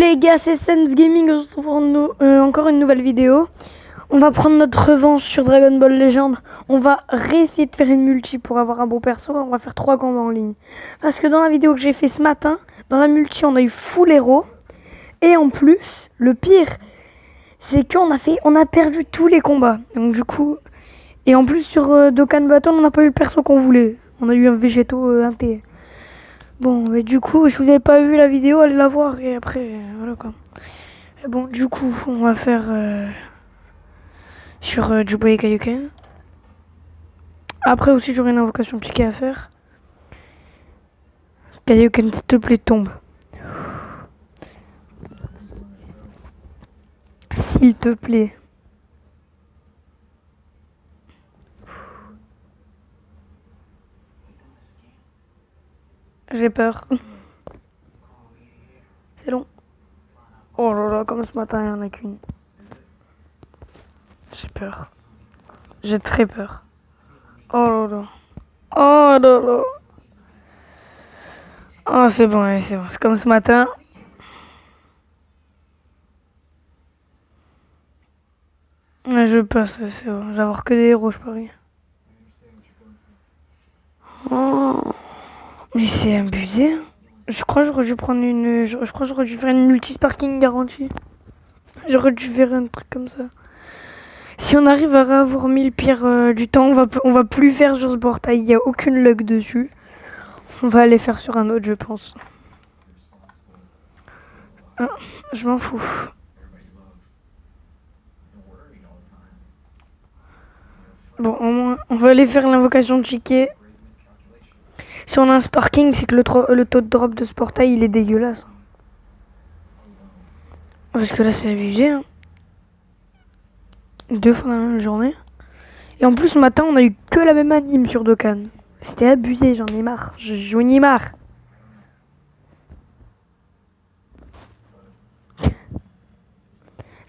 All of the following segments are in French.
les gars, c'est Sense Gaming, on se retrouve pour encore une nouvelle vidéo. On va prendre notre revanche sur Dragon Ball Legend. On va réessayer de faire une multi pour avoir un bon perso. On va faire 3 combats en ligne. Parce que dans la vidéo que j'ai fait ce matin, dans la multi, on a eu full héros. Et en plus, le pire, c'est qu'on a perdu tous les combats. Donc du coup, et en plus sur Dokkan Battle, on n'a pas eu le perso qu'on voulait. On a eu un végétaux 1T. Bon, mais du coup, si vous n'avez pas vu la vidéo, allez la voir et après, voilà quoi. Et bon, du coup, on va faire sur Juboy Kaioken. Après aussi, j'aurai une invocation piquée à faire. Kaioken, s'il te plaît, tombe. S'il te plaît. J'ai peur. C'est long. Oh là là, comme ce matin, il n'y en a qu'une. J'ai peur. J'ai très peur. Oh là là. Oh là là. Oh, c'est bon, allez, c'est bon. C'est comme ce matin. Je passe, c'est bon. Je vais avoir que des héros, je parie. Oh. Mais c'est abusé. Je crois que j'aurais dû prendre une. Je crois que j'aurais dû faire une multi-sparking garantie. J'aurais dû faire un truc comme ça. Si on arrive à avoir 1000 pierres du temps, on va plus faire sur ce portail. Il n'y a aucune luck dessus. On va aller faire sur un autre, je pense. Ah, je m'en fous. Bon, au moins, on va aller faire l'invocation de Chiquet. Si on a un sparking, c'est que le taux de drop de ce portail, il est dégueulasse. Parce que là, c'est abusé. Hein. 2 fois dans la même journée. Et en plus, ce matin, on a eu que la même anime sur Dokkan. C'était abusé, j'en ai marre. J'en ai marre.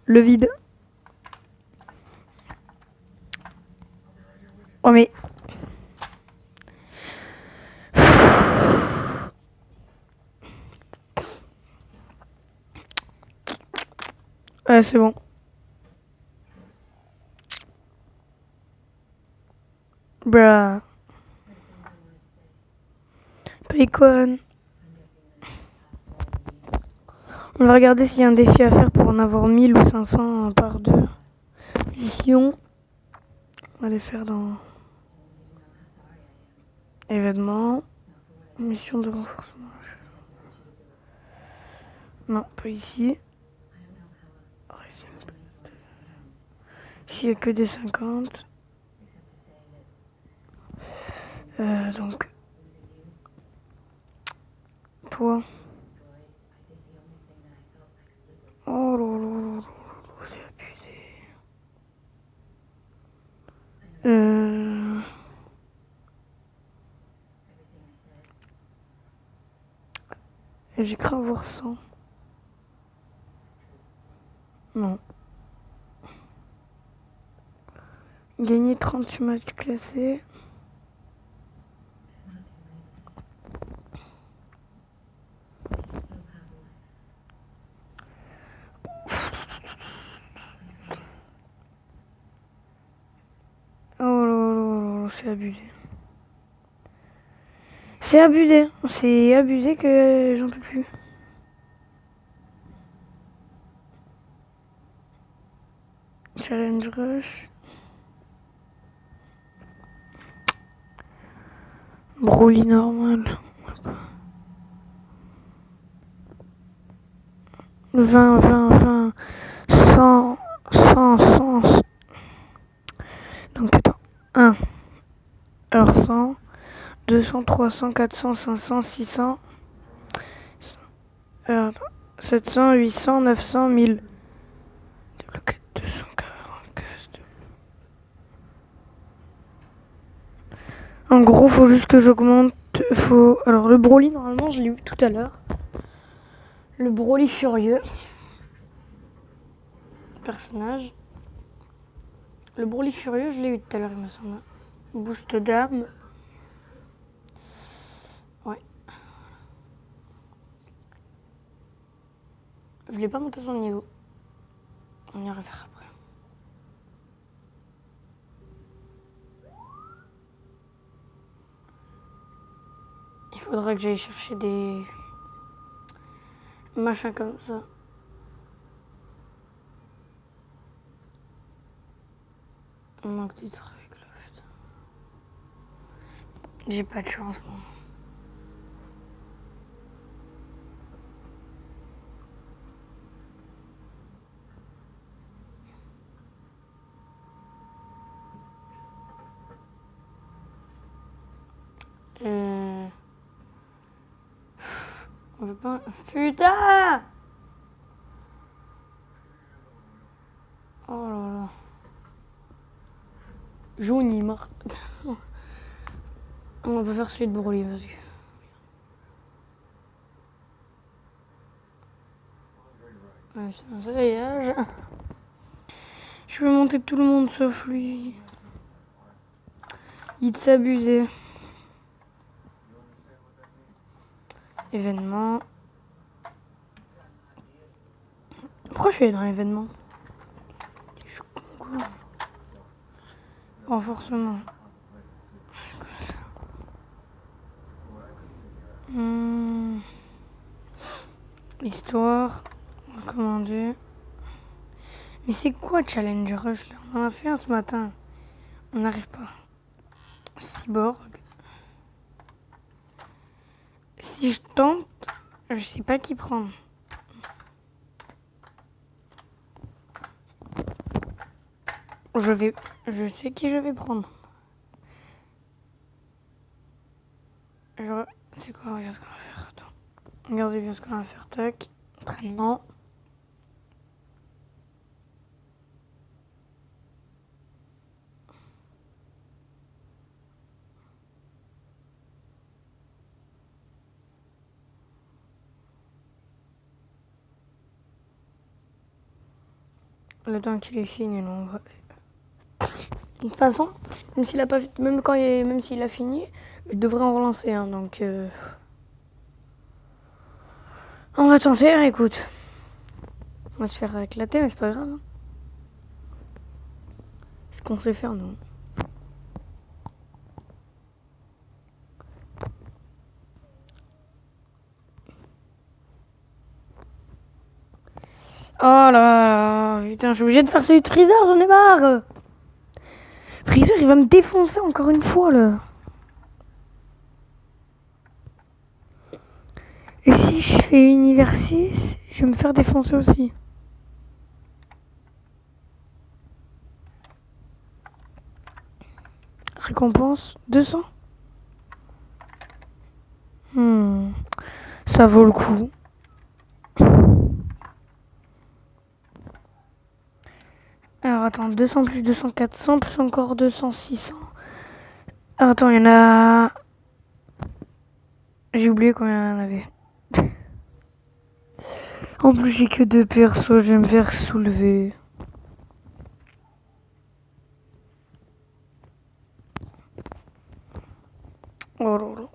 Le vide. Oh mais... Ouais, c'est bon. Bruh. Bacon. On va regarder s'il y a un défi à faire pour en avoir 1000 ou 500 par 2 missions. On va les faire dans événements. Mission de renforcement. Non, pas ici. Ici, il n'y a que des 50. Donc, toi. Oh là là là là, c'est abusé. J'ai cru avoir 100. Non. Gagner 38 matchs classés. Oh là là là, c'est abusé. C'est abusé. C'est abusé que j'en peux plus. Challenge rush. Broly normal. 20, 20, 20. 100, 100, 100. Donc attends. 1. Alors 100. 200, 300, 400, 500, 600. 700, 800, 900, 1000. Débloqué 245. En gros, faut juste que j'augmente. Alors, le Broly, normalement, je l'ai eu tout à l'heure. Le Broly furieux. Personnage. Le Broly furieux, je l'ai eu tout à l'heure, il me semble. Boost d'armes. Ouais. Je l'ai pas monté à son niveau. On ira faire après. Il faudra que j'aille chercher des machins comme ça. On manque des trucs là, putain. J'ai pas de chance, moi. On peut pas... Putain! Oh là là. Jaune, il marre. On va faire celui de Broly, vas-y. Ouais, ça y est, je vais monter tout le monde sauf lui. Il s'abusait. Événement. Pourquoi je suis allé dans l'événement? Je suis con quoi. Renforcement. Histoire. Recommander. Mais c'est quoi Challenge Rush là? On en a fait un ce matin. On n'arrive pas. Cyborg. Si je tente, je sais pas qui prendre. Je sais qui je vais prendre. C'est quoi? Regarde ce qu'on va faire. Attends. Regardez bien ce qu'on va faire. Tac. Entraînement. Le temps qu'il est fini, on va... De toute façon, même s'il a fini, je devrais en relancer un, donc... On va tenter, écoute. On va se faire éclater, mais c'est pas grave. Hein. C'est ce qu'on sait faire, nous. Oh là là, putain, je suis obligé de faire celui de Freezer, j'en ai marre. Freezer, il va me défoncer encore une fois, là. Et si je fais Univers 6, je vais me faire défoncer aussi. Récompense 200. Ça vaut le coup. Alors attends, 200 plus 200, 400, plus encore 200, 600. Alors attends, il y en a... J'ai oublié combien il y en avait. En plus, j'ai que 2 persos, je vais me faire soulever. Oh là là.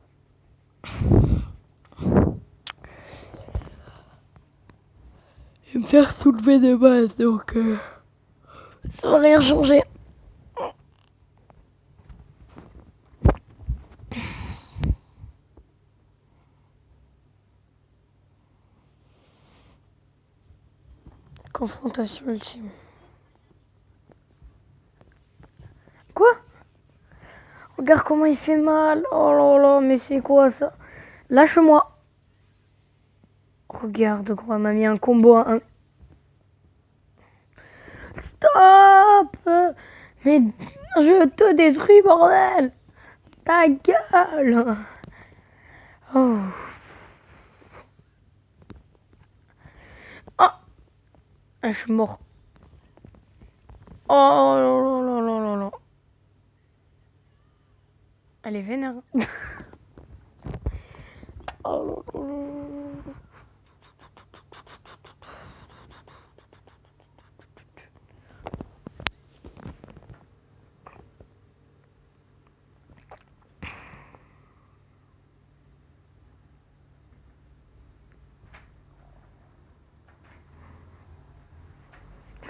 Je vais me faire soulever de base, donc... ça va rien changer. Confrontation ultime. Quoi? Regarde comment il fait mal. Oh là là, mais c'est quoi ça? Lâche-moi. Regarde, quoi, m'a mis un combo à un... Stop! Mais je te détruis, bordel! Ta gueule! Oh. Ah! Je suis mort. Oh là là là là là. Elle est vénère. Oh là là là.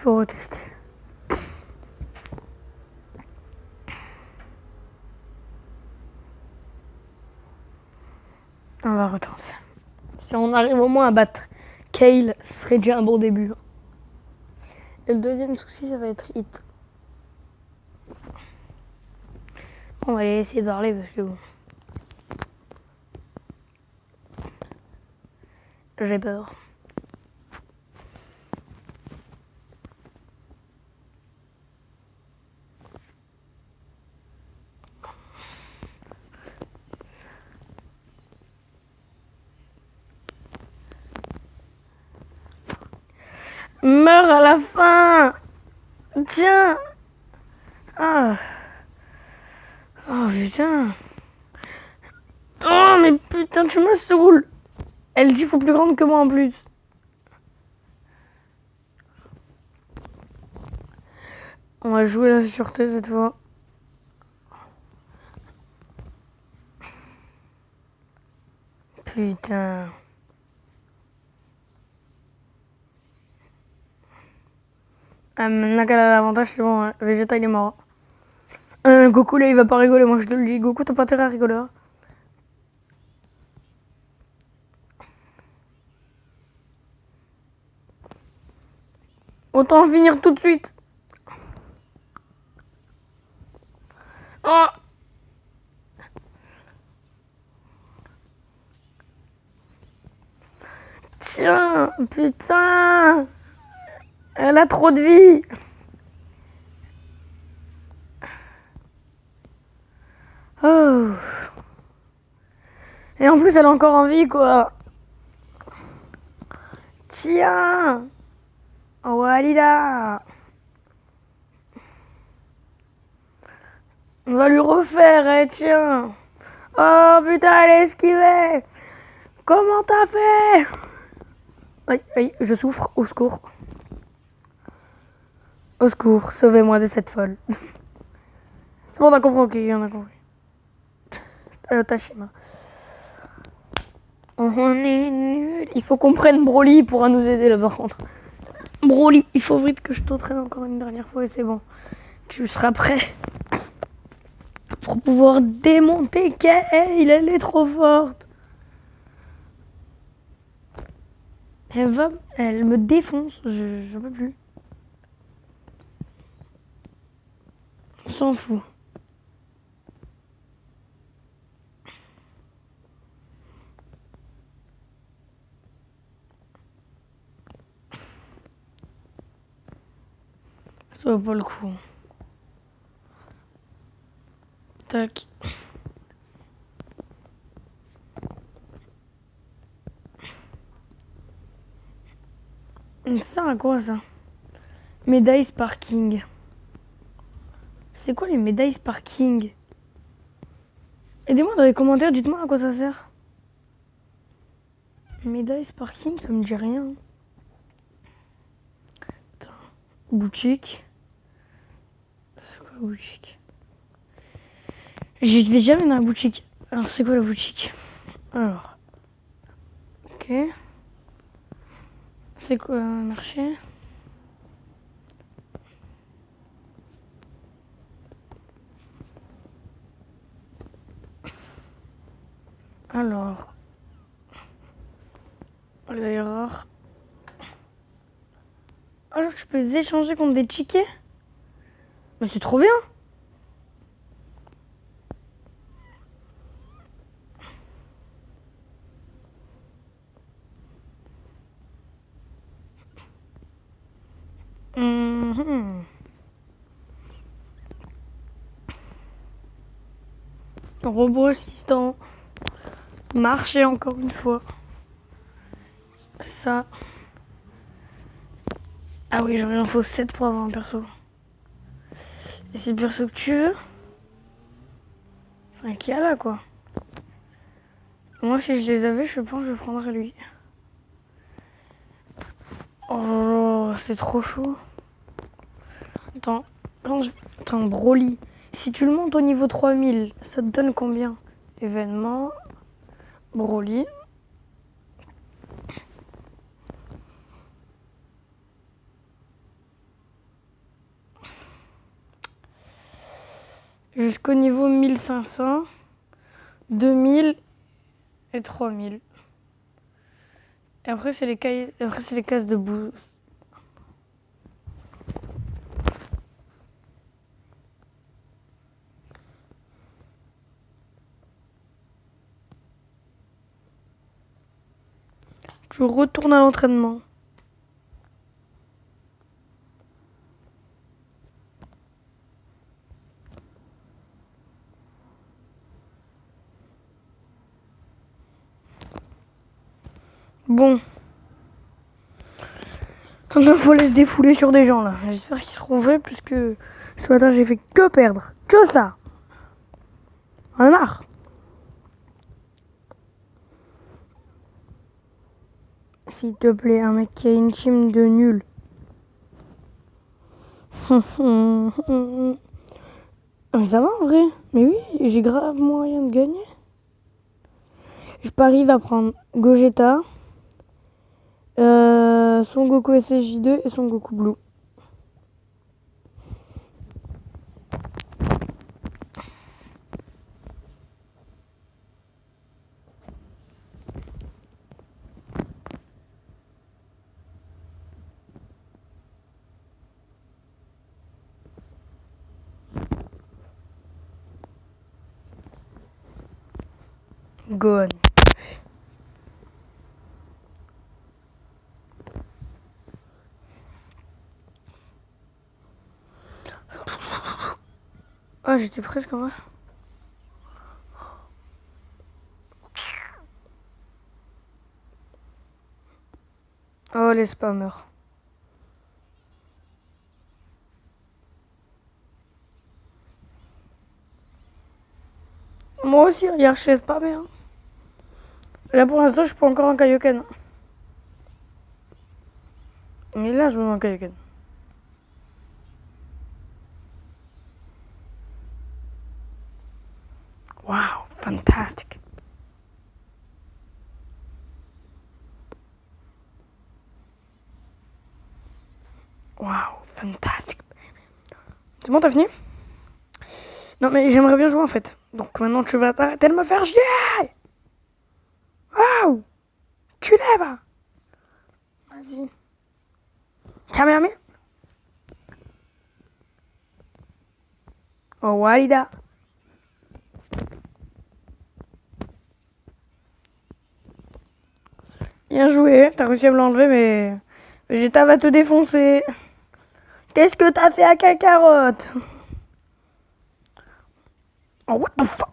faut retester. On va retenter. Si on arrive au moins à battre Kale, ce serait déjà un bon début. Et le deuxième souci, ça va être Hit. On va essayer de parler parce que bon. J'ai peur. Meurs à la fin. Tiens. Ah. Oh putain. Oh mais putain, tu me saoules. Elle dit faut plus grande que moi en plus. On va jouer la sûreté cette fois. Putain. Ah, maintenant qu'elle a l'avantage, c'est bon, hein. Vegeta il est mort. Goku là il va pas rigoler, moi je te le dis. Goku t'as pas intérêt à rigoler. Hein. Autant finir tout de suite. Oh. Tiens, putain. Elle a trop de vie. Oh. Et en plus elle a encore envie quoi. Tiens. Walida. On va lui refaire, tiens. Oh putain, elle est esquivée. Comment t'as fait? Aïe, aïe, je souffre, au secours. Au secours, sauvez-moi de cette folle. C'est bon, on a compris, ok, on a compris. Tashima. On est nul. Il faut qu'on prenne Broly, il pourra nous aider là par contre. Broly, il faut vite que je t'entraîne encore une dernière fois et c'est bon. Tu seras prêt pour pouvoir démonter Kale, elle est trop forte. Elle me défonce, je peux plus. On s'en fout. Ça vaut pas le coup. Tac. Ça sert à quoi ça? Médaille Sparking. C'est quoi les médailles Sparking? Aidez-moi dans les commentaires, dites-moi à quoi ça sert. Médaille Sparking, ça me dit rien. Attends. Boutique. C'est quoi la boutique? Je vais jamais dans la boutique. Alors c'est quoi la boutique? Alors. Ok. C'est quoi un marché? Alors. Les rares. Alors je peux les échanger contre des tickets? Mais c'est trop bien! Robot assistant. Marché encore une fois. Ça. Ah oui, j'en faut 7 pour avoir un perso. Et c'est le perso que tu veux? Enfin, qu'il y a là quoi. Moi, si je les avais, je pense que je prendrais lui. Oh, c'est trop chaud. Attends, Attends, Broly. Si tu le montes au niveau 3000, ça te donne combien? Événement. Broly. jusqu'au niveau 1500, 2000 et 3000. Et après, c'est les cases de boue. Je retourne à l'entraînement. Bon. Maintenant, faut aller se défouler sur des gens là. J'espère qu'ils seront faits puisque ce matin j'ai fait que perdre. Que ça. On en a marre. S'il te plaît, un mec qui a une team de nuls. Mais ça va en vrai. Mais oui, j'ai grave moyen de gagner. Je parie va prendre Gogeta, Son Goku SSJ2 et Son Goku Blue. Gohan. Ah, j'étais presque en vrai. Oh, les spammers. Moi aussi, regarde, je sais spammer. Hein. Là, pour l'instant, je suis pas encore en Kaioken. Mais là, je me mets en Kaioken. Wow, fantastique. Wow, fantastique. C'est bon, t'as fini? Non, mais j'aimerais bien jouer en fait. Donc maintenant, tu vas t'arrêter de me faire chier. Waouh! Culé, va! Vas-y. Kamehame. Oh, Walida. Bien joué, t'as réussi à me l'enlever, mais Vegeta va te défoncer. Qu'est-ce que t'as fait à Kakarot? Oh, what the fuck?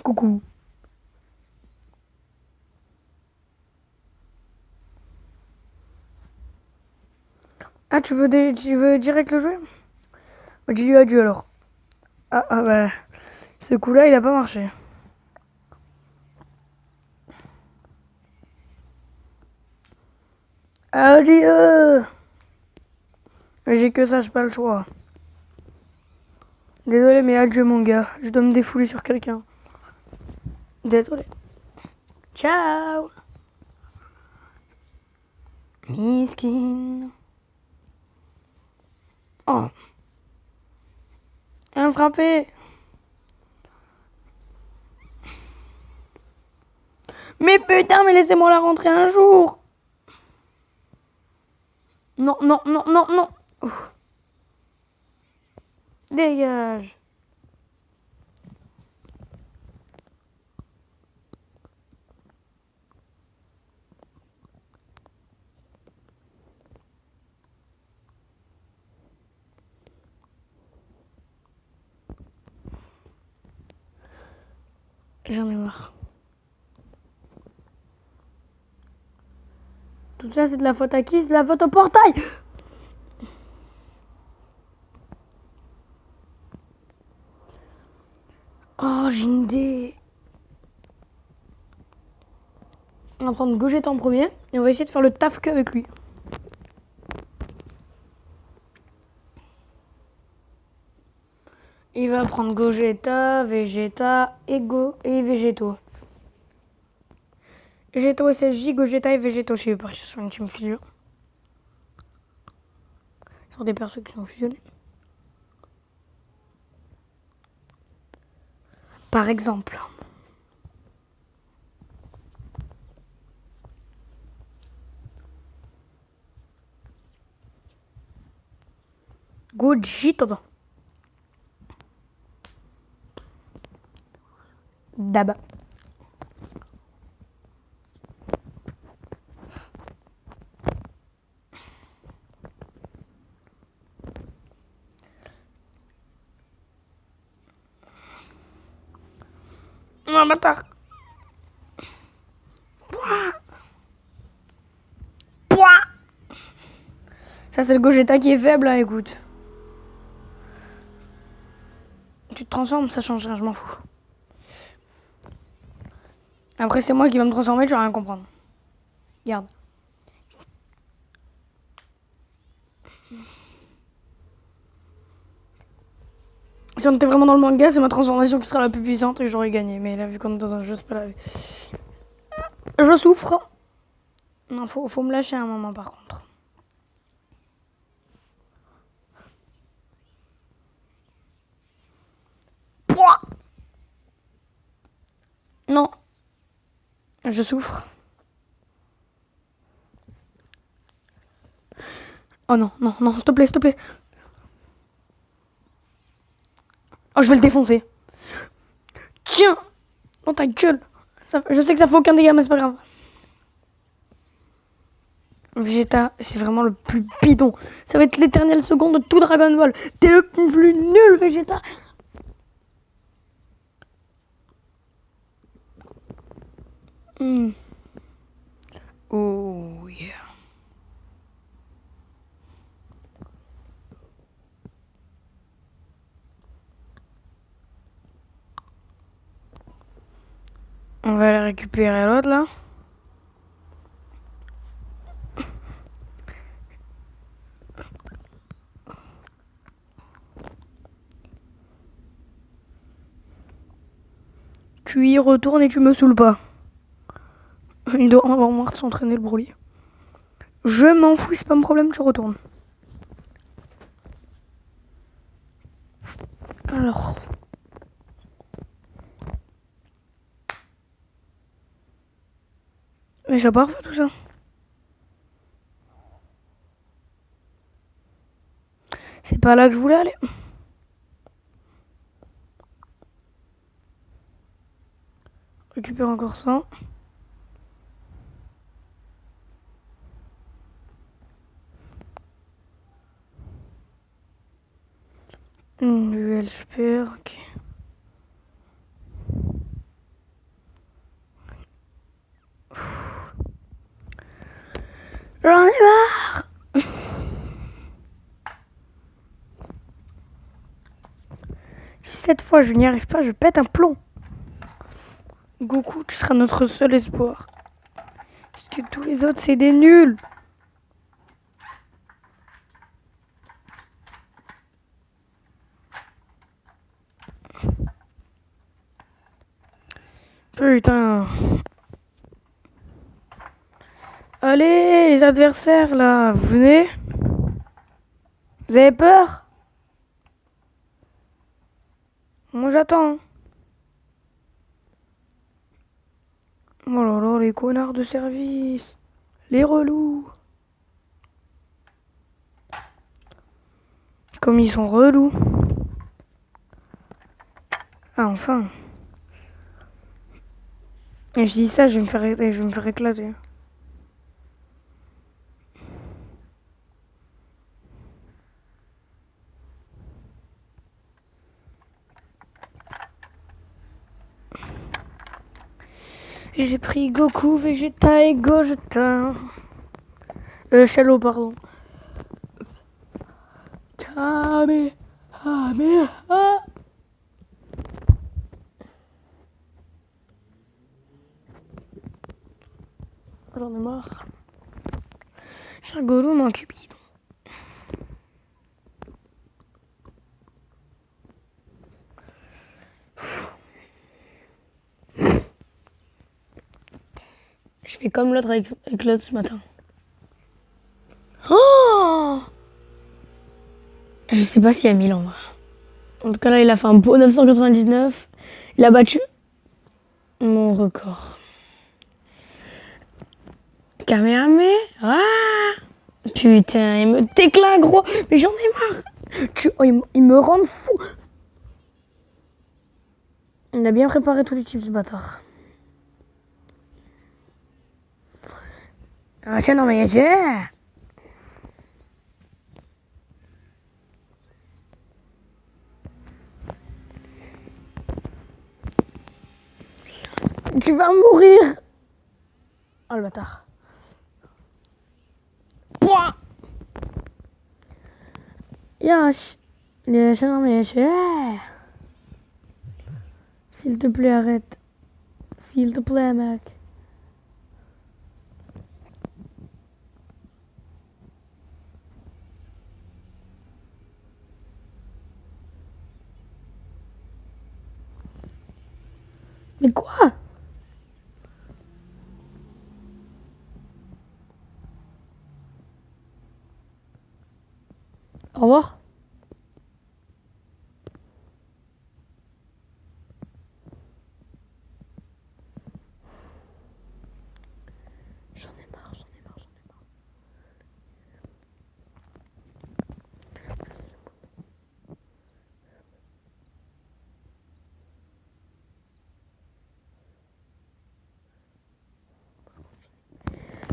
Coucou. Ah, tu veux direct le jouer? Bah, dis-lui adieu alors. Ah, bah, ce coup-là, il a pas marché. Adieu! J'ai que ça, j'ai pas le choix. Désolé, mais adieu mon gars. Je dois me défouler sur quelqu'un. Désolé. Ciao! Miskin. Oh. Un frappé. Mais putain, mais laissez-moi la rentrer un jour. Non, non, non, non, non. Ouf. Dégage. J'en ai marre. Tout ça, c'est de la faute à qui? C'est de la faute au portail. Oh, j'ai une idée. On va prendre Gogeta en premier et on va essayer de faire le taf qu'avec lui. Il va prendre Gogeta, Vegeta et Végéto. Végéto SSJ, Gogeta et Végéto. Je suis parti sur une team fusion. Sur des persos qui sont fusionnés. Par exemple. Gogito. Daba. Oh, bâtard. Ça, c'est le Gogeta qui est faible, là, écoute. Tu te transformes, ça change rien, je m'en fous. Après, c'est moi qui va me transformer, je vais rien comprendre. Regarde. Si on était vraiment dans le manga, c'est ma transformation qui sera la plus puissante et j'aurais gagné. Mais là, vu qu'on est dans un jeu, c'est pas la vie. Je souffre. Non, faut me lâcher à un moment, par contre. Pouah. Non. Je souffre. Oh non, non, non, s'il te plaît, s'il te plaît. Oh, je vais le défoncer. Tiens. Dans ta gueule. Je sais que ça fait aucun dégât, mais c'est pas grave. Vegeta, c'est vraiment le plus bidon. Ça va être l'éternelle seconde de tout Dragon Ball. T'es le plus nul, Vegeta. Oh yeah. On va aller récupérer l'autre là. Tu y retournes et tu me saoules pas. Il doit en avoir marre de s'entraîner le Broly. Je m'en fous, c'est pas mon problème, tu retournes. Alors. Mais j'ai pas refait tout ça. C'est pas là que je voulais aller. Récupère encore ça. Duel super, ok. J'en ai marre. Si cette fois je n'y arrive pas, je pète un plomb. Goku, tu seras notre seul espoir. Parce que tous les autres, c'est des nuls. Putain. Allez, les adversaires, là, vous venez? Vous avez peur? Moi, j'attends. Oh là là, les connards de service. Les relous. Comme ils sont relous. Ah, enfin. Et je dis ça, je vais me faire éclater. J'ai pris Goku, Vegeta et Gogeta. Shallow, pardon. Kamehameha. J'en ai marre. J'ai un Gollum en Cupidon. Je fais comme l'autre avec l'autre ce matin. Oh, je sais pas s'il y a 1000 en vrai. En tout cas là il a fait un beau 999. Il a battu mon record. Kamehameha. Ah putain, il me déclare gros. Mais j'en ai marre. Ils me rendent fou. Il a bien préparé tous les chips, ce bâtard. Ah tiens, non mais tiens. Tu vas mourir. Oh le bâtard. Pouah. Yash. Non mais tiens. S'il te plaît, arrête. S'il te plaît, mec. Mais quoi? Au revoir. J'en ai marre.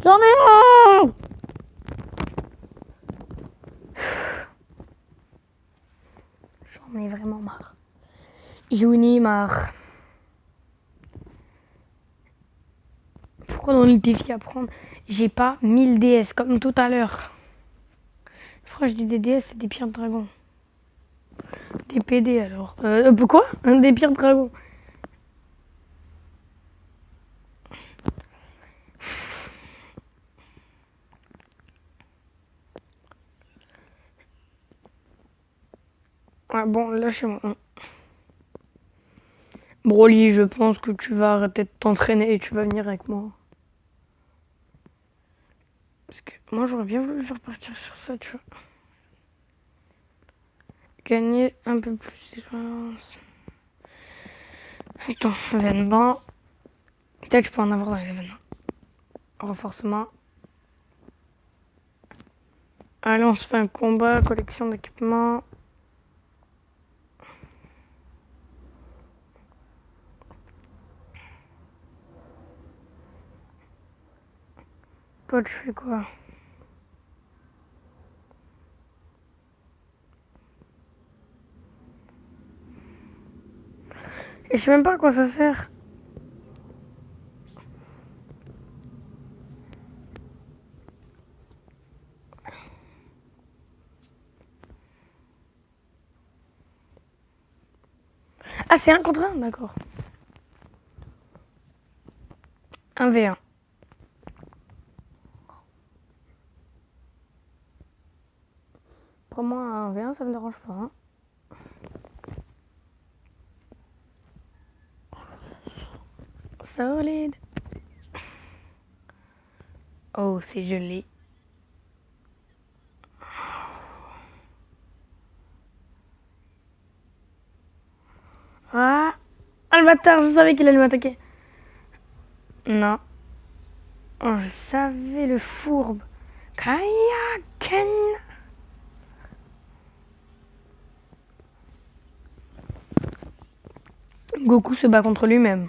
J'en ai marre. J'en ai vraiment marre. J'en ai marre. Pourquoi dans les défis à prendre, j'ai pas 1000 DS comme tout à l'heure? Pourquoi je dis des DS, c'est des pires dragons. Des PD alors. Pourquoi? Des pires dragons. Ah bon, lâchez-moi. Broly, je pense que tu vas arrêter de t'entraîner et tu vas venir avec moi. Parce que moi, j'aurais bien voulu le faire partir sur ça, tu vois. Gagner un peu plus d'expérience. Attends, événement. Peut-être que je peux en avoir dans les événements. Renforcement. Allez, on se fait un combat, collection d'équipements. Toi, tu fais quoi? Et je sais même pas à quoi ça sert. Ah, c'est un contre un, d'accord. 1v1. Pour moi, un 1v1, ça me dérange pas. Hein. Solide. Oh, c'est joli. Ah, le bâtard, je savais qu'il allait m'attaquer. Non. Oh, je savais le fourbe. Kayaken. Goku se bat contre lui-même.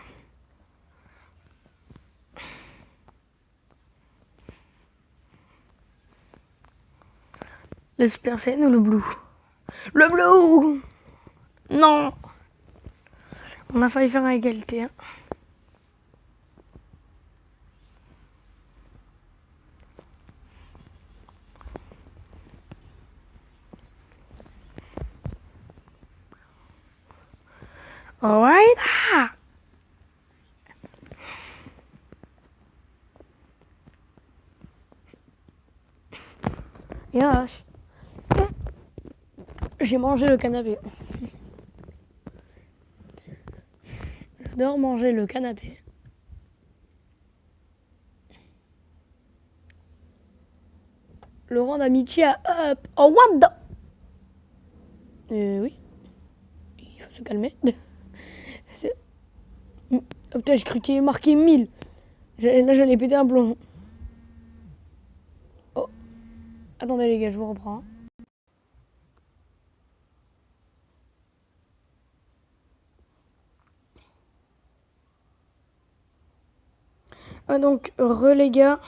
Le Super Saiyan ou le Blue? Le Blue. Non. On a failli faire une égalité. Hein. Alright. Yash. J'ai mangé le canapé. J'adore manger le canapé. Le rang d'amitié à up. Oh, what the... Oui. Il faut se calmer. Oh putain, j'ai cru qu'il y avait marqué 1000. Là, j'allais péter un plomb. Oh. Attendez les gars, je vous reprends. Ah donc, les gars.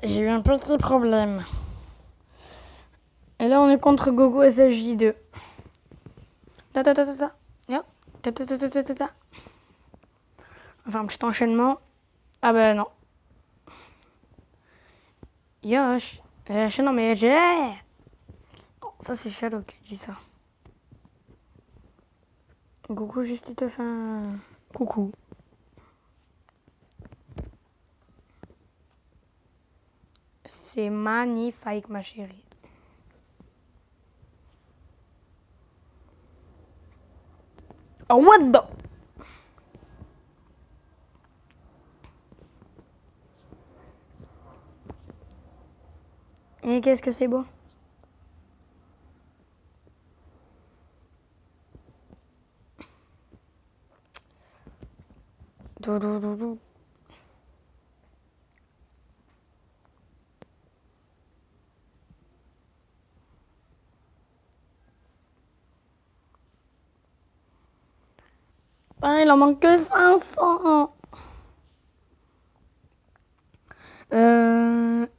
J'ai eu un petit problème. Et là, on est contre Gogo SSJ2. Ta ta ta ta ta. Yeah. Ta ta ta ta ta ta ta. Enfin, un petit enchaînement. Ah ben non. Yosh. Non mais j'ai... Oh, ça c'est Shadow qui dit ça. Gogo juste il te fait un... Coucou. C'est magnifique ma chérie. Oh what the... Et qu'est-ce que c'est beau? Doudou. Ah, il en manque que 500.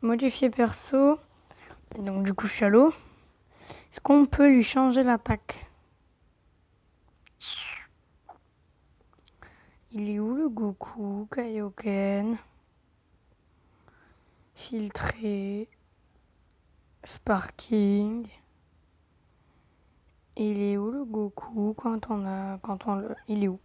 Modifier perso. Donc du coup Shallow. Est-ce qu'on peut lui changer l'attaque? Il est où le Goku? Kaioken. Filtré. Sparking. Il est où le Goku il est où?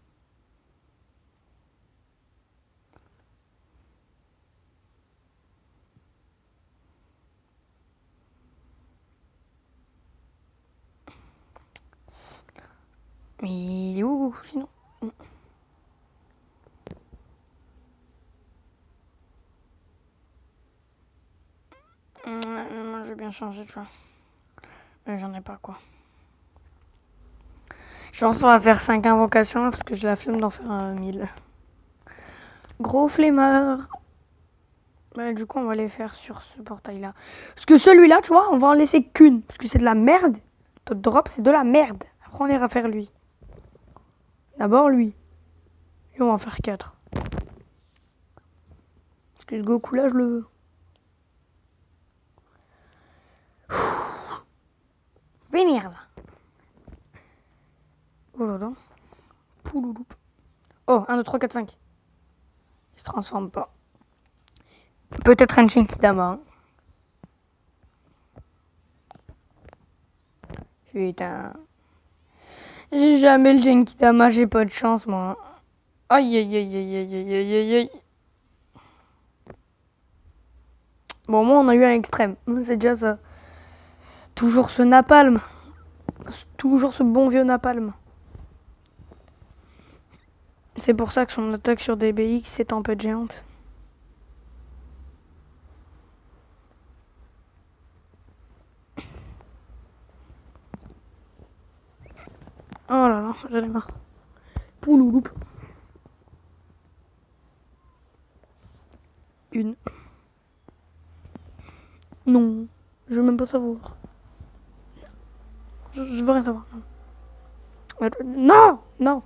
Mais il est où Goku sinon? Moi je vais bien changer tu vois. Mais j'en ai pas quoi. Je pense qu'on va faire 5 invocations parce que j'ai la flemme d'en faire 1000. Gros flemmard. Bah, du coup, on va les faire sur ce portail-là. Parce que celui-là, tu vois, on va en laisser qu'une. Parce que c'est de la merde. Notre drop, c'est de la merde. Après, on ira faire lui. D'abord, lui. Et on va en faire 4. Parce que ce Goku-là, je le veux. Venir, là. Oh là là. Poulouloup. Oh, 1, 2, 3, 4, 5. Il se transforme pas. Peut-être un Genkidama. Hein. Putain. J'ai jamais le Genkidama, j'ai pas de chance, moi. Aïe, aïe, aïe, aïe, aïe, aïe, aïe, aïe, aïe. Bon, moi, on a eu un extrême. C'est déjà ça. Toujours ce napalm. Toujours ce bon vieux napalm. C'est pour ça que son attaque sur DBX est tempête géante. Oh là là, j'en ai marre. Poulouloup. Une. Non. Je veux même pas savoir. Je veux rien savoir. Non. Non.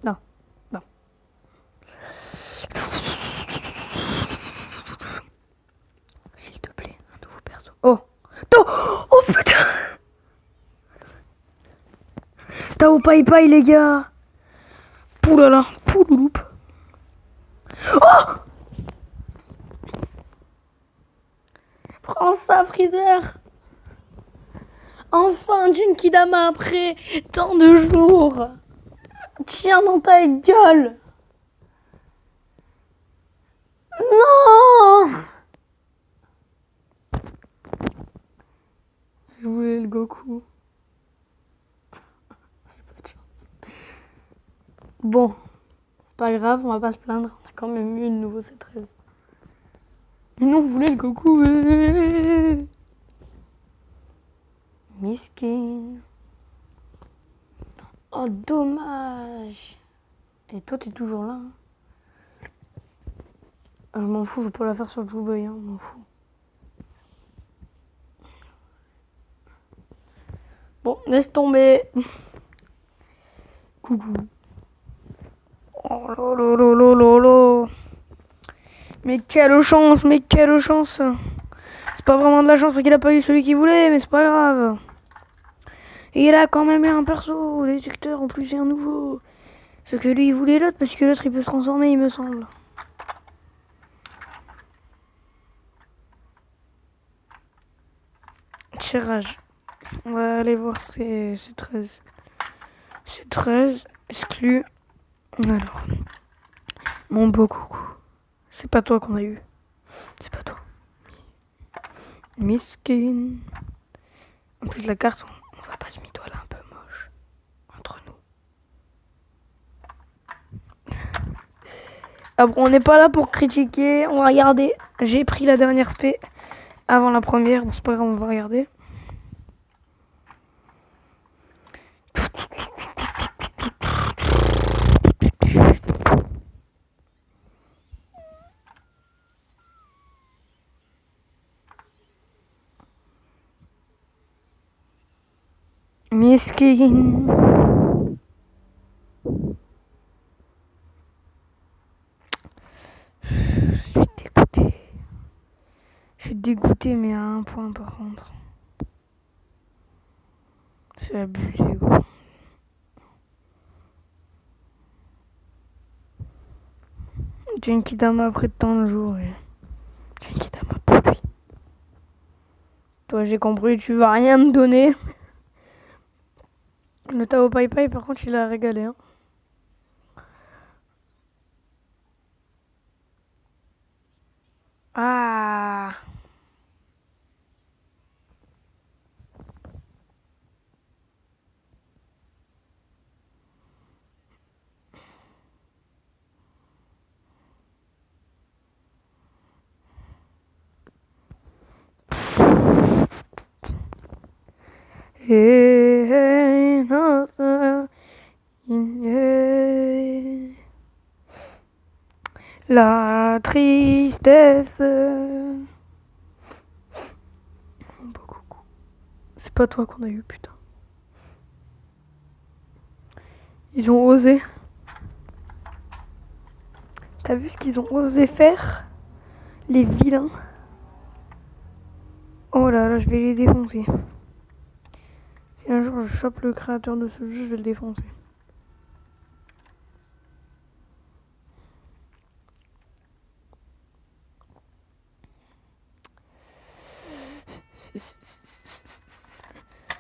Non. Non. S'il te plaît, un nouveau perso. Oh. Oh putain. Tao Pai Pai les gars. Poulala. Poulouloup. Oh. Prends ça, Freezer. Enfin, Genkidama après tant de jours. Tiens dans ta gueule. Non. Je voulais le Goku. J'ai pas de chance. Bon, c'est pas grave, on va pas se plaindre. On a quand même eu une nouveau C13. Mais non, on voulait le Goku. Miskin. Oh, dommage. Et toi, t'es toujours là. Hein. Je m'en fous, je peux la faire sur Jouboy, hein, je m'en fous. Bon, laisse tomber. Coucou. Oh lolo. Mais quelle chance, mais quelle chance. C'est pas vraiment de la chance parce qu'il a pas eu celui qu'il voulait, mais c'est pas grave. Et il a quand même eu un perso, les secteurs en plus c'est un nouveau. Ce que lui il voulait l'autre parce que l'autre il peut se transformer il me semble. Tirage. On va aller voir c'est 13. C'est 13. Exclu. Alors. Mon beau coucou. C'est pas toi qu'on a eu. C'est pas toi. Miskin. En plus la carte, on va pas se mytho, elle est un peu moche. Entre nous. Ah bon, on n'est pas là pour critiquer. On va regarder. J'ai pris la dernière spé avant la première. Bon, c'est pas grave, on va regarder. Miskin. Je suis dégoûté. Je suis dégoûté, mais à un point par contre. C'est abusé, gros. Genkidama après tant de jours. Et... Genkidama pour lui. Toi, j'ai compris, tu vas rien me donner. Le Tao Pai Pai, par contre, il a régalé. Hein. Ah. Hey, la tristesse. C'est pas toi qu'on a eu, putain. Ils ont osé. T'as vu ce qu'ils ont osé faire? Les vilains. Oh là là, je vais les défoncer. Si un jour je chope le créateur de ce jeu, je vais le défoncer.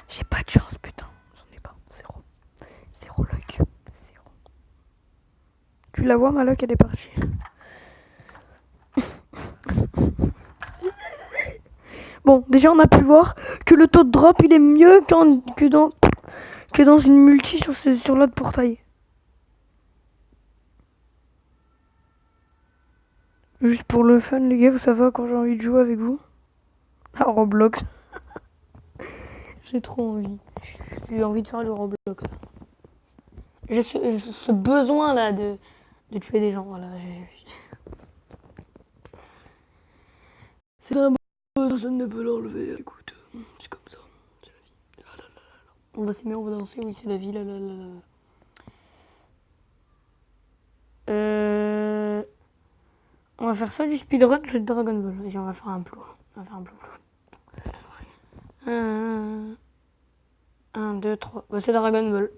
J'ai pas de chance, putain. J'en ai pas. Zéro. Zéro luck. Zéro. Tu la vois, ma luck, elle est partie. Bon, déjà, on a pu voir que le taux de drop, il est mieux que dans une multi sur l'autre portail. Juste pour le fun, les gars, vous savez quand j'ai envie de jouer avec vous? À Roblox. J'ai trop envie. J'ai envie de faire du Roblox. J'ai ce besoin là de tuer des gens. Voilà. C'est un besoin, personne ne peut l'enlever. Écoute, c'est comme ça. C'est la vie. Là. On va s'aimer, on va danser. Oui, c'est la vie. Là. On va faire ça du speedrun de Dragon Ball. Et on va faire un plou. On va faire un plou. 1, 2, 3. Bah, c'est Dragon Ball.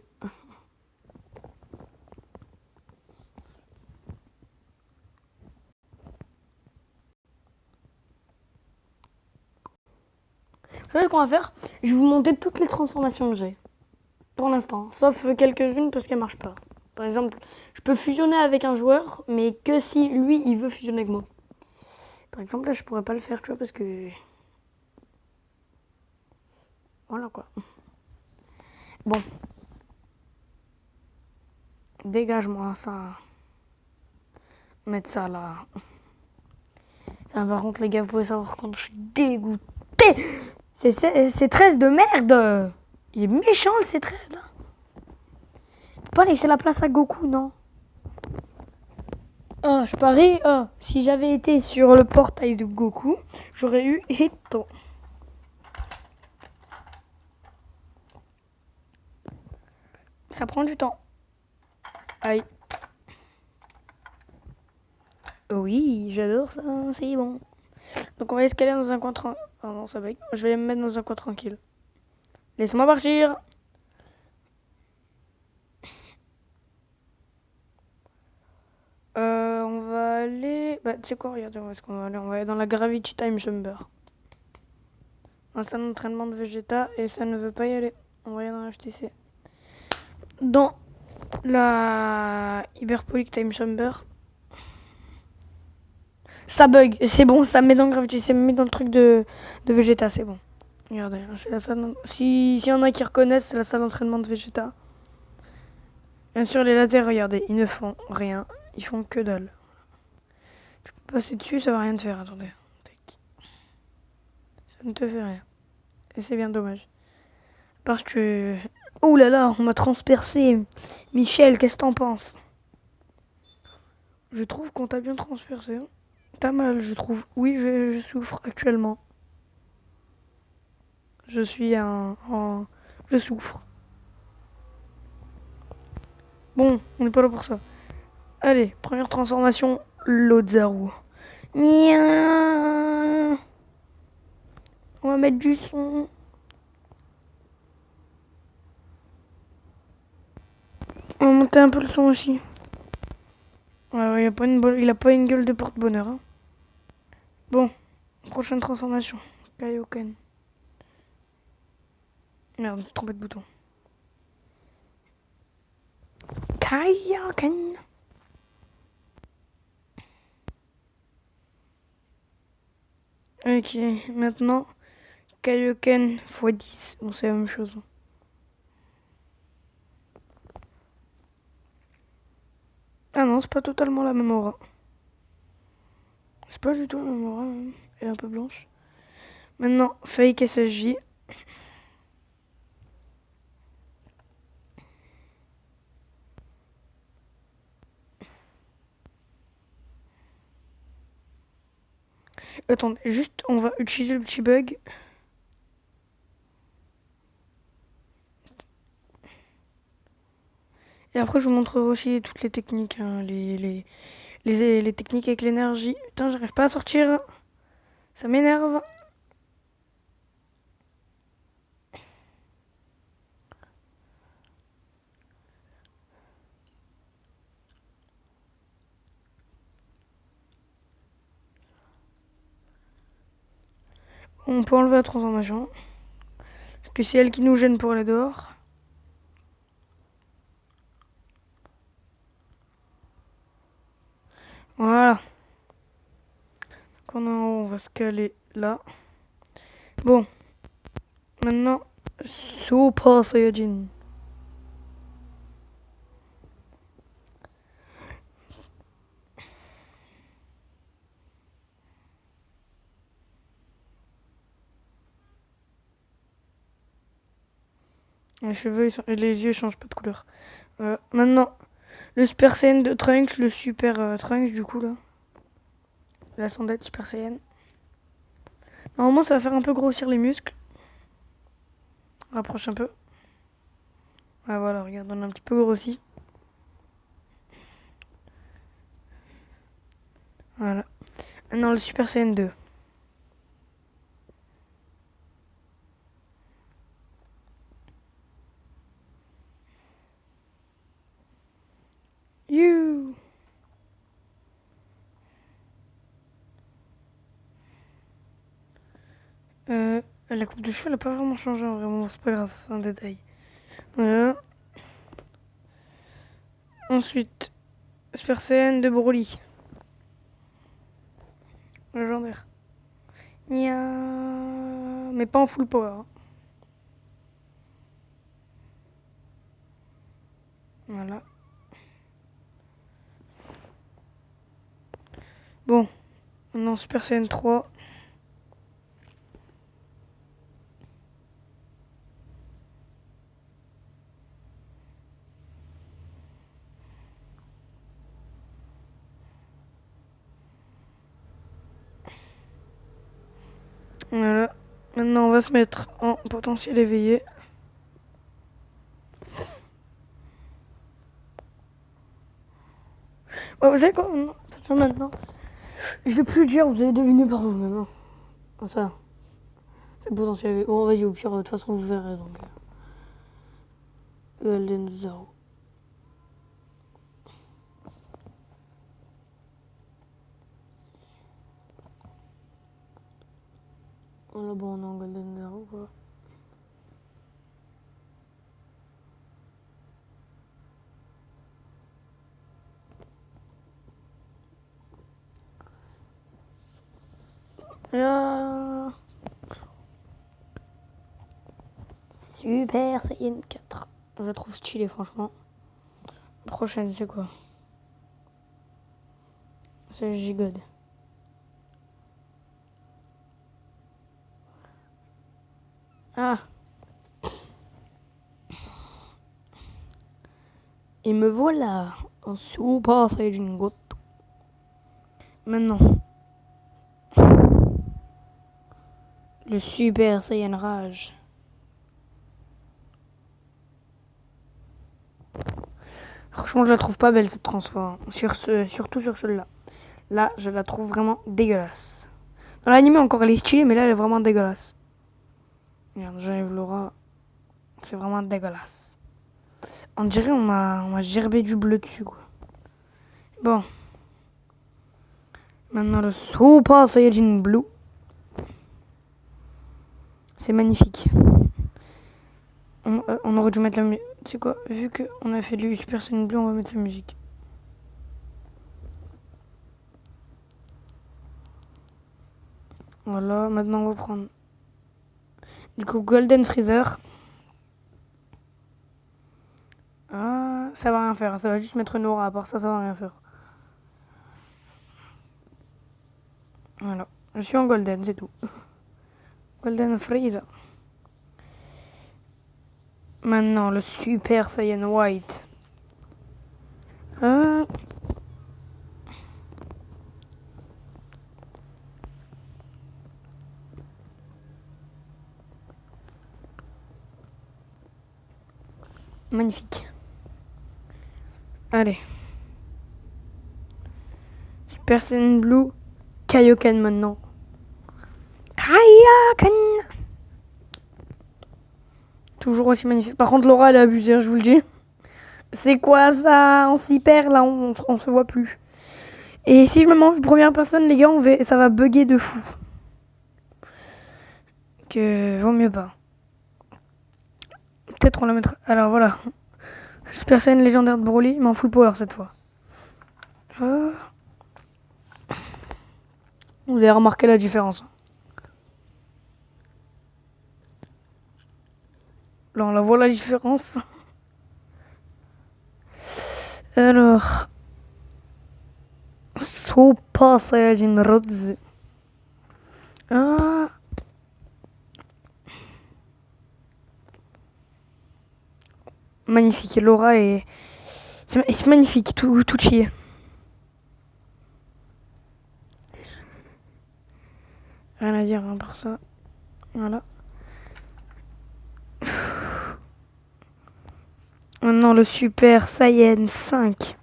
Vous savez ce qu'on va faire? Je vais vous montrer toutes les transformations que j'ai. Pour l'instant. Sauf quelques-unes parce qu'elles marchent pas. Par exemple, je peux fusionner avec un joueur, mais que si lui, il veut fusionner avec moi. Par exemple, là, je pourrais pas le faire, tu vois, parce que... Voilà, quoi. Bon. Dégage-moi ça. Mettre ça là. Ça, par contre, les gars, vous pouvez savoir quand je suis dégoûté. C'est 13 de merde. Il est méchant, le C13, là. Faut pas laisser la place à Goku, non. Ah, je parie, si j'avais été sur le portail de Goku, j'aurais eu Hito. Ça prend du temps. Aïe. Oui, j'adore ça, c'est bon. Donc on va escalader dans un coin tranquille. Oh non, ça bug. Je vais me mettre dans un coin tranquille. Laisse-moi partir. On va aller... Bah, tu sais quoi, regardez, où est-ce qu'on va aller? On va aller dans la Gravity Time Chamber. Un salon d'entraînement de Vegeta et ça ne veut pas y aller. On va aller dans la HTC. Dans la Hyperbolic Time Chamber. Ça bug, c'est bon, ça me met dans Gravity, ça me met dans le truc de Vegeta, c'est bon. Regardez, c'est la salle. S'il y en a qui reconnaissent, c'est la salle d'entraînement de Vegeta. Bien sûr, les lasers, regardez, ils ne font rien. Ils font que dalle. Tu peux passer dessus, ça va rien te faire, attendez. Ça ne te fait rien. Et c'est bien dommage. Parce que... Oh là là, on m'a transpercé. Michel, qu'est-ce que t'en penses? Je trouve qu'on t'a bien transpercé. T'as mal, je trouve. Oui, je souffre actuellement. Je suis Je souffre. Bon, on n'est pas là pour ça. Allez, première transformation, Lotharu. Nia. On va mettre du son. On va monter un peu le son aussi. Ouais, il a pas une gueule de porte-bonheur. Hein. Bon, prochaine transformation. Kaioken. Merde, je me suis trompé de bouton. Kaioken. Ok, maintenant, Kaioken x 10. Bon, c'est la même chose. Ah non, c'est pas totalement la même aura. C'est pas du tout la même aura, même. Elle est un peu blanche. Maintenant, Fake SSJ. Attendez, juste, on va utiliser le petit bug. Et après, je vous montrerai aussi toutes les techniques. Hein, les techniques avec l'énergie. Putain, j'arrive pas à sortir. Ça m'énerve. On peut enlever la transformation. Parce que c'est elle qui nous gêne pour aller dehors. Voilà. Quand on est en haut, on va se caler là. Bon. Maintenant, Super Saiyajin. Les cheveux et les yeux changent pas de couleur. Maintenant, le Super Saiyan de Trunks, le Super Trunks du coup là. La sondette Super Saiyan. Normalement, ça va faire un peu grossir les muscles. Rapproche un peu. Ah voilà, regarde, on a un petit peu grossi. Voilà. Maintenant, le Super Saiyan 2. You. La coupe de cheveux, elle a pas vraiment changé en vrai. Bon, c'est pas grave, c'est un détail. Voilà. Ensuite, Super Saiyan de Broly. Légendaire. Nia. Mais pas en full power. Hein. Voilà. Bon. Maintenant, Super Saiyan 3. Voilà. Maintenant, on va se mettre en potentiel éveillé. Oh, vous savez quoi? Non, ça maintenant. Je vais plus dire, vous allez deviner par vous-même. Hein. Comme ça. C'est le potentiel éveillé. Bon, vas-y, au pire, de toute façon, vous verrez. Donc. Golden Zero. Voilà, bon, on est en Golden Zero, quoi. Là. Super Saiyan 4. Je la trouve stylée, franchement. Prochaine, c'est quoi? C'est Gigode. Ah. Et me voilà en Super Saiyan God. Maintenant. Le Super Saiyan Rage. Franchement, je la trouve pas belle cette transforme. Surtout sur celle-là. Là, je la trouve vraiment dégueulasse. Dans l'anime, encore elle est stylée, mais là, elle est vraiment dégueulasse. Regarde, j'enlève l'aura. C'est vraiment dégueulasse. On dirait on m'a gerbé du bleu dessus, quoi. Bon. Maintenant, le Super Saiyan Blue. C'est magnifique. On aurait dû mettre la musique. C'est quoi? Vu qu'on a fait du Super Saiyan Blue, on va mettre sa musique. Voilà, maintenant on va prendre du coup Golden Freezer. Ah, ça va rien faire, ça va juste mettre une aura, à part ça, ça va rien faire. Voilà, je suis en Golden, c'est tout. Golden Freezer. Maintenant le Super Saiyan White. Ah. Magnifique. Allez. Super Saiyan Blue. Kaioken maintenant. Kaioken. Toujours aussi magnifique. Par contre, Laura, elle est abusée, je vous le dis. C'est quoi ça? On s'y perd là, on se voit plus. Et si je me mets en première personne, les gars, ça va bugger de fou. Que vaut mieux pas. Peut-être on la mettra. Alors voilà. Super Saiyan légendaire de Broly, mais en full power cette fois. Ah. Vous avez remarqué la différence. Là, on la voit la différence. Alors. Super Saiyan Rose. Ah. Magnifique. Laura est. C'est magnifique, tout y est. Rien à dire hein, par ça. Voilà. Maintenant le Super Saiyan 5.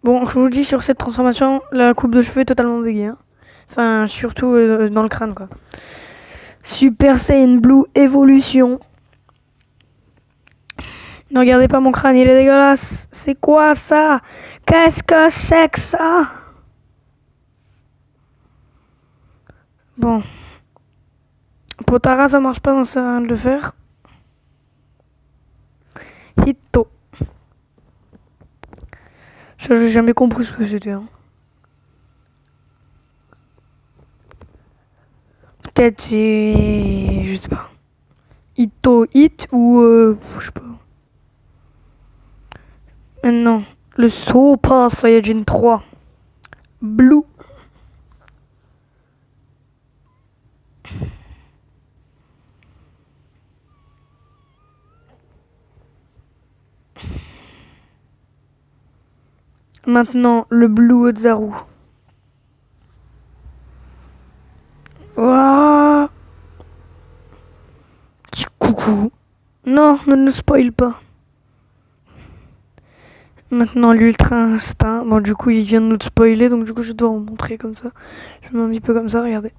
Bon, je vous dis sur cette transformation, la coupe de cheveux est totalement buggée. Hein. Enfin, surtout dans le crâne, quoi. Super Saiyan Blue Evolution. Ne regardez pas mon crâne, il est dégueulasse. C'est quoi ça? Qu'est-ce que c'est que ça? Bon. Potara, ça marche pas, donc ça sert à rien de le faire. Hitto. Ça, j'ai jamais compris ce que c'était. Hein. Peut-être c'est. Je sais pas. Hitto, hit ou. Je sais pas. Maintenant, le Super Saiyajin 3. Blue. Maintenant, le Blue Ozaru. Ouah. Petit coucou. Non, ne nous spoil pas. Maintenant, l'Ultra Instinct. Bon, du coup, il vient de nous spoiler, donc du coup, je dois vous montrer comme ça. Je me mets un petit peu comme ça, regardez.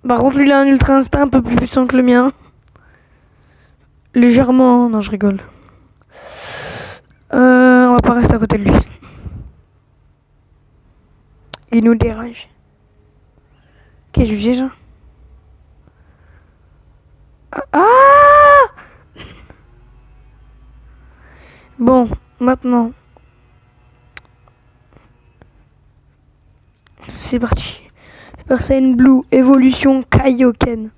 Par contre, lui, il a un Ultra Instinct un peu plus puissant que le mien. Légèrement. Non, je rigole. On va pas rester à côté de lui. Il nous dérange. Qu'est-ce que j'ai, ça? Ah! Bon, maintenant. C'est parti. Super Saiyan Blue, évolution Kaioken.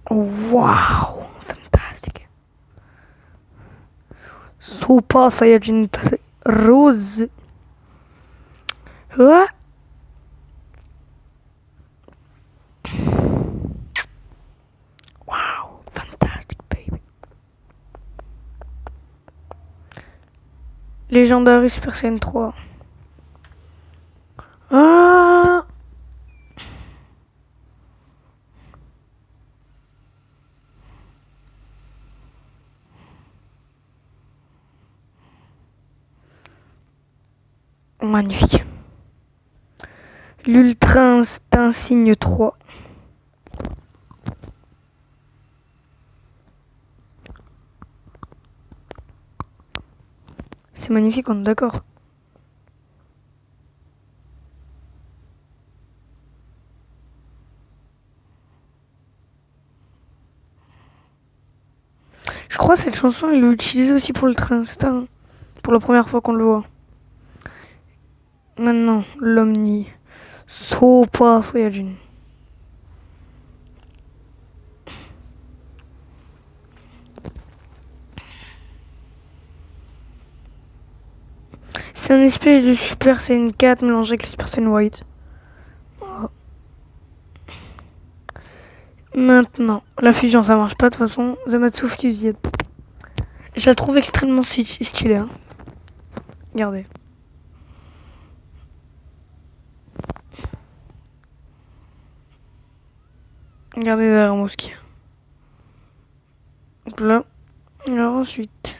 Waouh! Fantastique. Super Saiyajin Rose. Ouais. Wow, fantastic baby. Légendary Super Saiyan 3. Ah! Magnifique. L'Ultra Instinct Signe 3. C'est magnifique, on est d'accord. Je crois que cette chanson, il l'a utilisée aussi pour l'Ultra Instinct. Pour la première fois qu'on le voit. Maintenant, l'Omni. Super Saiyajin. C'est un espèce de Super Saiyan 4 mélangé avec le Super Saiyan White. Oh. Maintenant, la fusion ça marche pas de toute façon. Zamatsu Fusion. Je la trouve extrêmement stylée. Hein. Regardez. Regardez derrière moi ce qu'il y a. Donc là. Alors ensuite.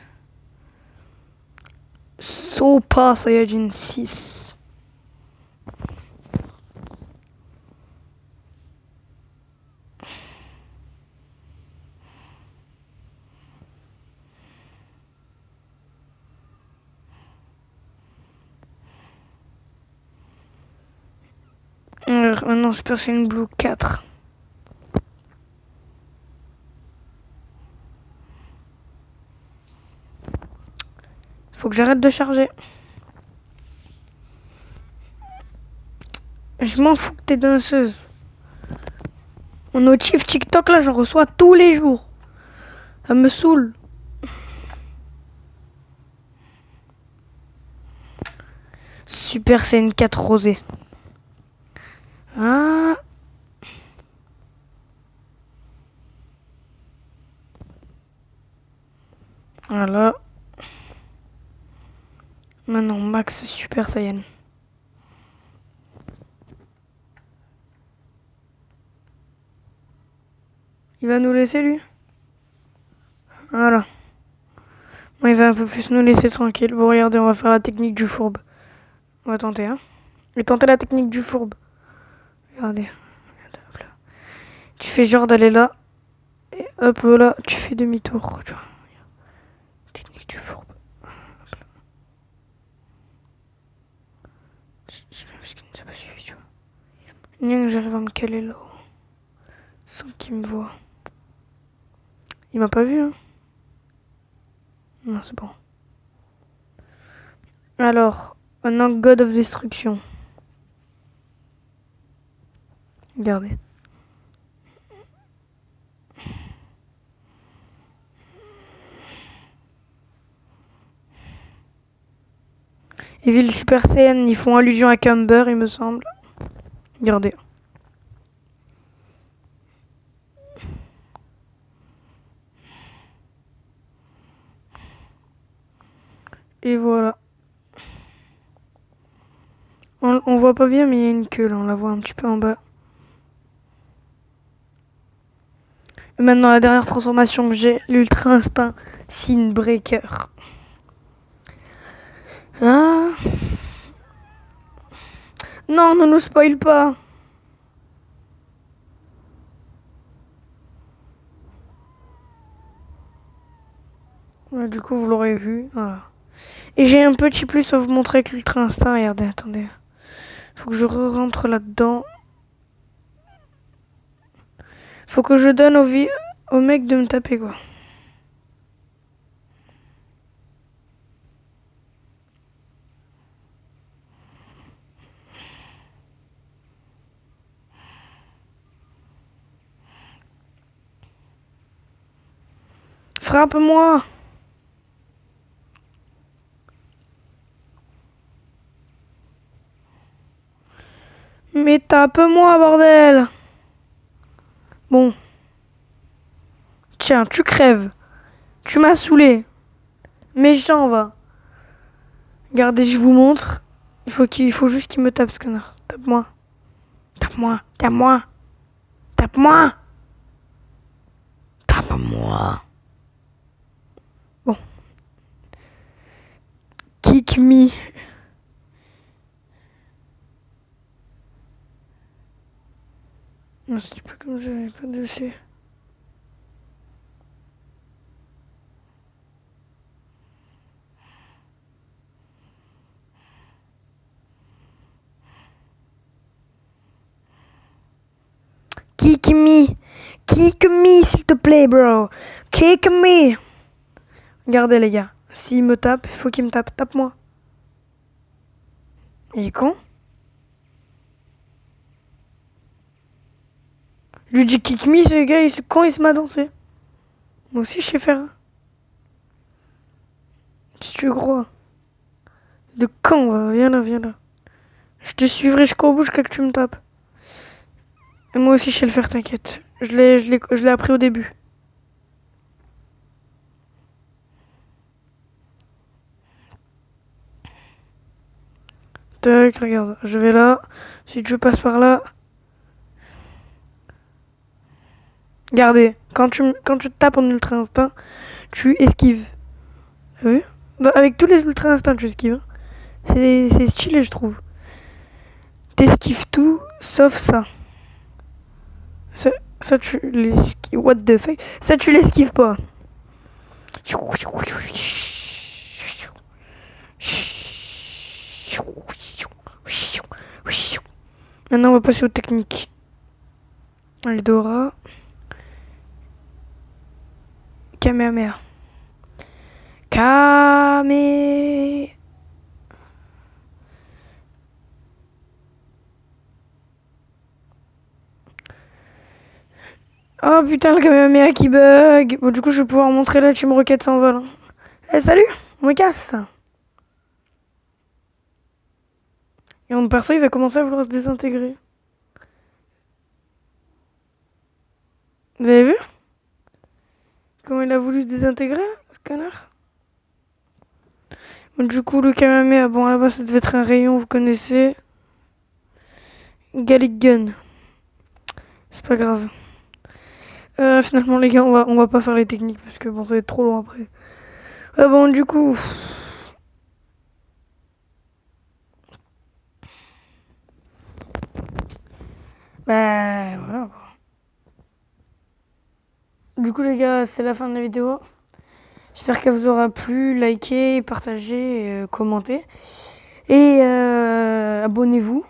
Super Saiyajin 6. Alors maintenant Super Saiyan Blue 4. Faut que j'arrête de charger. Je m'en fous que t'es danseuse. Mon notif TikTok là, j'en reçois tous les jours. Ça me saoule. Super Saiyan 4 rosé. Ah. Voilà. Maintenant Max Super Saiyan. Il va nous laisser lui. Voilà. Bon, il va un peu plus nous laisser tranquille. Bon, regardez, on va faire la technique du fourbe. On va tenter, hein. Et tenter la technique du fourbe. Regardez. Hop là. Tu fais genre d'aller là. Et hop là, tu fais demi-tour. Tu vois. Technique du fourbe. C'est parce qu'il ne s'est pas suivi, tu vois. Bien que j'arrive à me caler là. Sans qu'il me voit. Il m'a pas vu, hein. Non, c'est bon. Alors, maintenant God of Destruction. Regardez. Les villes Super Saiyan, ils font allusion à Camber, il me semble. Regardez. Et voilà. On voit pas bien, mais il y a une queue là, on la voit un petit peu en bas. Et maintenant, la dernière transformation que j'ai, l'Ultra Instinct Scene Breaker. Ah. Non, ne nous spoil pas. Ouais, du coup, vous l'aurez vu. Voilà. Et j'ai un petit plus à vous montrer avec l'Ultra Instinct. Regardez, attendez. Faut que je rentre là-dedans. Faut que je donne au mec de me taper, quoi. Frappe-moi! Mais tape-moi, bordel! Bon. Tiens, tu crèves. Tu m'as saoulé. Méchant, va. Regardez, je vous montre. Il faut juste qu'il me tape, ce connard. Tape-moi. Tape-moi. Tape-moi. Tape-moi. Tape-moi. Bon. Kick me. Non, c'est pas comme j'avais pas de dessus. Kick me. Kick me, s'il te plaît, bro. Kick me. Regardez, les gars. S'il me tape, il faut qu'il me tape. Tape-moi. Il est con. Je lui dis kick me, ce gars, quand il se met à danser. Moi aussi, je sais faire. Si tu crois. De quand, va. Viens là, viens là. Je te suivrai jusqu'au bout jusqu'à que tu me tapes. Et moi aussi, je sais le faire, t'inquiète. Je l'ai appris au début. Tac, regarde. Je vais là. Si tu passes par là. Regardez. Quand tu te tapes en ultra instinct, tu esquives. T'as vu? Bah, avec tous les ultra instincts, tu esquives. C'est stylé, je trouve. T'esquives tout, sauf ça. Ça tu l'esquives. What the fuck? Ça, tu l'esquives pas. Maintenant, on va passer aux techniques. Eldora. Kamehameha. Kame. Oh putain, le Kamehameha qui bug. Bon, du coup, je vais pouvoir montrer la Team Rocket s'envole. Eh, salut, on me casse. Et mon perso, il va commencer à vouloir se désintégrer. Vous avez vu comment il a voulu se désintégrer, ce connard? Bon, du coup, le Kamehameha, bon, là-bas, ça devait être un rayon, vous connaissez. Gallic Gun. C'est pas grave. Finalement, les gars, on va pas faire les techniques parce que bon, ça va être trop long après. Bon, du coup. Bah, voilà quoi. Du coup, les gars, c'est la fin de la vidéo. J'espère qu'elle vous aura plu. Likez, partagez, commentez. Et abonnez-vous.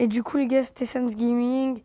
Et du coup, les gars, c'était Sans Gaming.